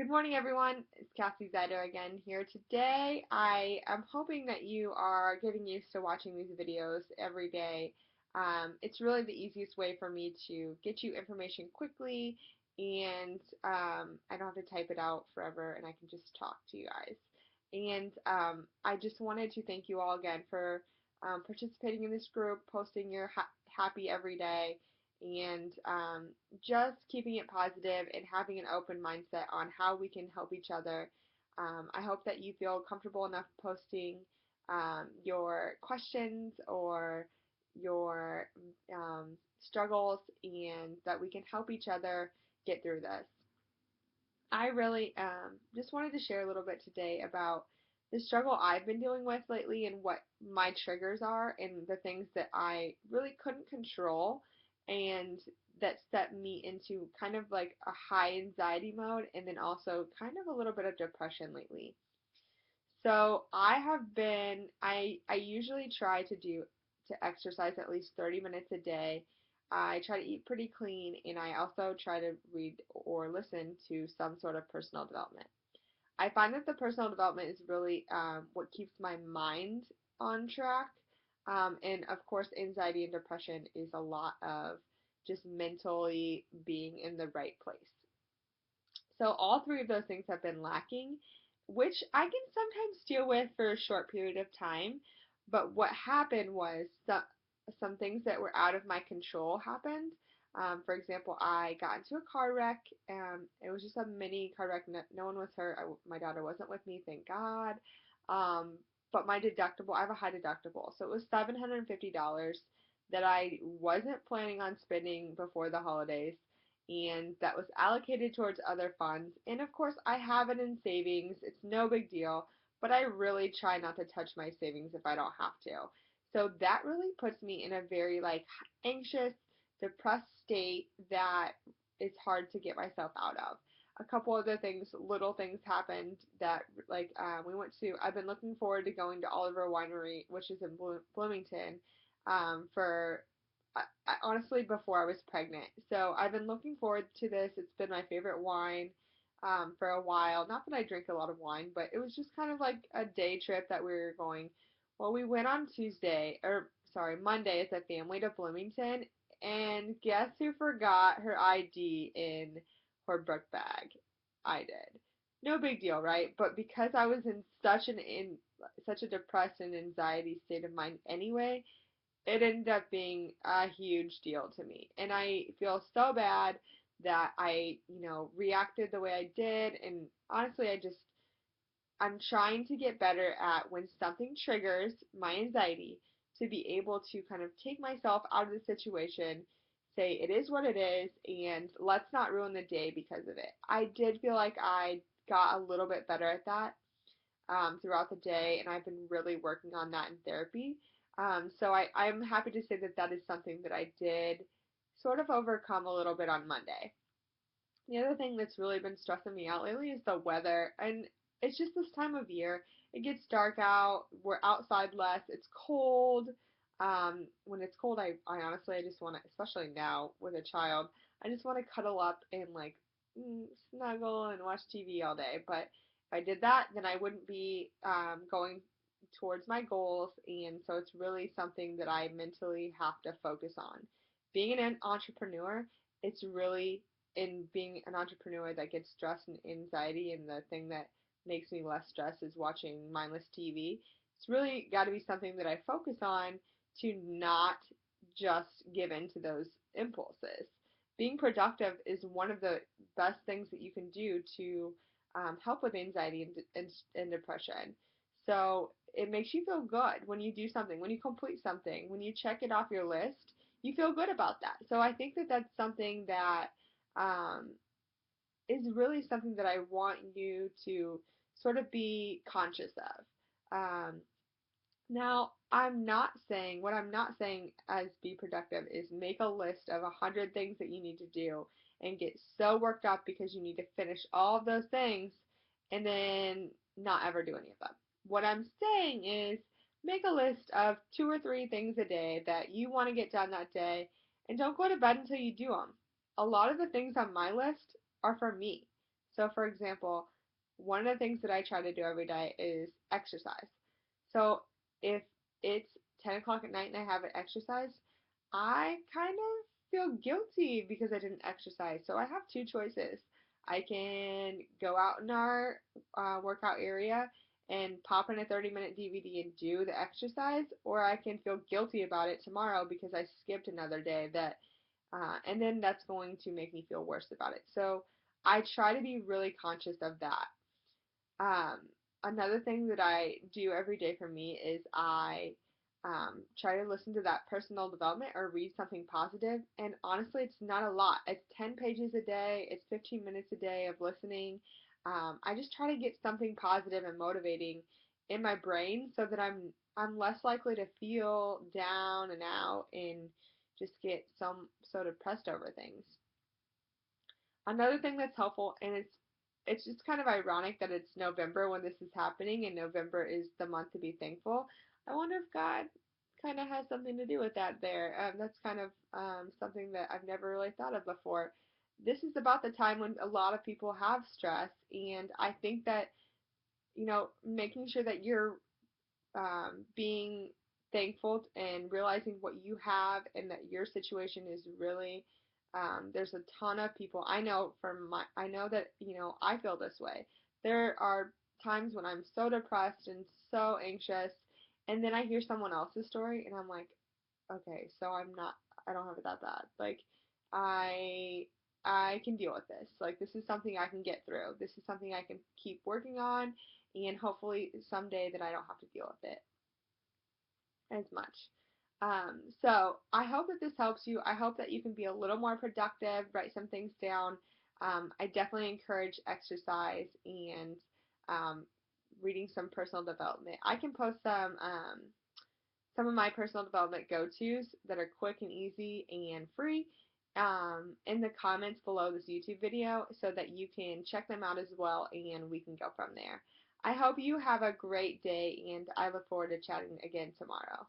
Good morning, everyone. It's Cassie Zider again here today. I am hoping that you are getting used to watching these videos every day. It's really the easiest way for me to get you information quickly, and I don't have to type it out forever, and I can just talk to you guys. And I just wanted to thank you all again for participating in this group, posting your happy every day, and just keeping it positive and having an open mindset on how we can help each other. I hope that you feel comfortable enough posting your questions or your struggles, and that we can help each other get through this. I really just wanted to share a little bit today about the struggle I've been dealing with lately and what my triggers are and the things that I really couldn't control and that set me into kind of like a high anxiety mode and then also kind of a little bit of depression lately. So I usually try to exercise at least 30 minutes a day. I try to eat pretty clean, and I also try to read or listen to some sort of personal development. I find that the personal development is really what keeps my mind on track. And of course, anxiety and depression is a lot of just mentally being in the right place. So all three of those things have been lacking, which I can sometimes deal with for a short period of time. But what happened was some things that were out of my control happened. For example, I got into a car wreck. It was just a mini car wreck. No one was hurt. My daughter wasn't with me, thank God. Um, but my deductible, I have a high deductible, so it was $750 that I wasn't planning on spending before the holidays, and that was allocated towards other funds. And of course, I have it in savings. It's no big deal, but I really try not to touch my savings if I don't have to. So that really puts me in a very like anxious, depressed state that is hard to get myself out of. A couple other things, little things happened that I've been looking forward to going to Oliver Winery, which is in Bloomington, for honestly before I was pregnant. So I've been looking forward to this. It's been my favorite wine for a while. Not that I drink a lot of wine, but it was just kind of like a day trip that we were going. Well, we went on Monday as a family to Bloomington, and guess who forgot her ID in her book bag? I did. No big deal, right? But because I was in such a depressed and anxiety state of mind anyway, it ended up being a huge deal to me. And I feel so bad that I reacted the way I did. And honestly, I'm trying to get better at when something triggers my anxiety to be able to kind of take myself out of the situation, say it is what it is, and let's not ruin the day because of it. I did feel like I got a little bit better at that throughout the day, and I've been really working on that in therapy. I'm happy to say that that is something that I did sort of overcome a little bit on Monday. The other thing that's really been stressing me out lately is the weather, and it's just this time of year. It gets dark out, we're outside less, it's cold. When it's cold, I honestly, I just want to, especially now with a child, I just want to cuddle up and like snuggle and watch TV all day. But if I did that, then I wouldn't be going towards my goals, and so it's really something that I mentally have to focus on. Being an entrepreneur, it's really in being an entrepreneur that gets stress and anxiety, and the thing that makes me less stressed is watching mindless TV. It's really got to be something that I focus on to not just give in to those impulses. Being productive is one of the best things that you can do to help with anxiety and depression. So it makes you feel good when you do something, when you complete something, when you check it off your list, you feel good about that. So I think that that's something that um, is really something that I want you to sort of be conscious of. Now, what I'm not saying as be productive is make a list of 100 things that you need to do and get so worked up because you need to finish all of those things and then not ever do any of them. What I'm saying is make a list of 2 or 3 things a day that you want to get done that day, and don't go to bed until you do them. A lot of the things on my list are for me. So, for example, one of the things that I try to do every day is exercise. So, if it's 10 o'clock at night and I haven't exercised, I kind of feel guilty because I didn't exercise. So, I have two choices. I can go out in our workout area and pop in a 30-minute DVD and do the exercise, or I can feel guilty about it tomorrow because I skipped another day and then that's going to make me feel worse about it. So I try to be really conscious of that. Um, Another thing that I do every day for me is I try to listen to that personal development or read something positive. And honestly, it's not a lot. It's 10 pages a day, it's 15 minutes a day of listening. I just try to get something positive and motivating in my brain so that I'm less likely to feel down and out and just get so depressed over things. Another thing that's helpful, and it's just kind of ironic that it's November when this is happening, and November is the month to be thankful. I wonder if God kind of has something to do with that there. That's kind of something that I've never really thought of before. This is about the time when a lot of people have stress, and I think that, making sure that you're being thankful and realizing what you have and that your situation is really there's a ton of people I know that I feel this way. There are times when I'm so depressed and so anxious, and then I hear someone else's story and I'm like, okay, so I don't have it that bad. Like I I can deal with this. Like this is something I can get through. This is something I can keep working on, and hopefully someday that I don't have to deal with it as much. So I hope that this helps you. I hope that you can be a little more productive, write some things down. I definitely encourage exercise and um, reading some personal development. I can post some of my personal development go-tos that are quick and easy and free in the comments below this YouTube video so that you can check them out as well and we can go from there. I hope you have a great day and I look forward to chatting again tomorrow.